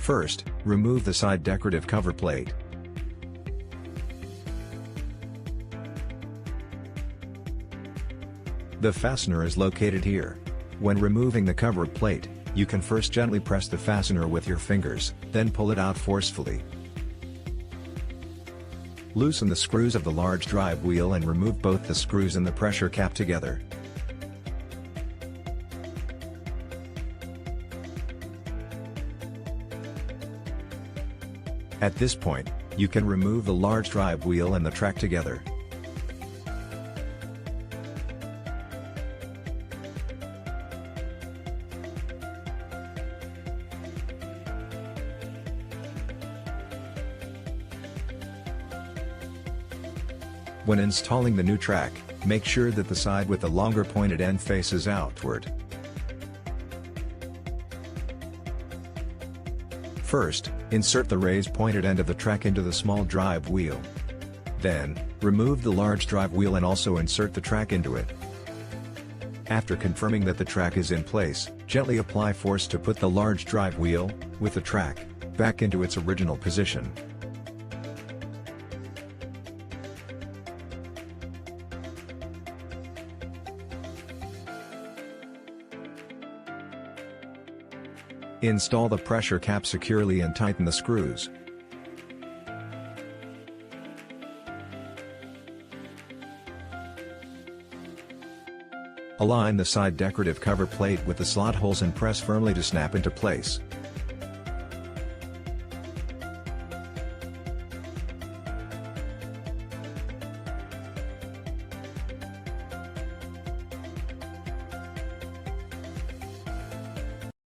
First, remove the side decorative cover plate. The fastener is located here. When removing the cover plate, you can first gently press the fastener with your fingers, then pull it out forcefully. Loosen the screws of the large drive wheel and remove both the screws and the pressure cap together. At this point, you can remove the large drive wheel and the track together. When installing the new track, make sure that the side with the longer pointed end faces outward. First, insert the raised pointed end of the track into the small drive wheel. Then, remove the large drive wheel and also insert the track into it. After confirming that the track is in place, gently apply force to put the large drive wheel, with the track, back into its original position. Install the pressure cap securely and tighten the screws. Align the side decorative cover plate with the slot holes and press firmly to snap into place.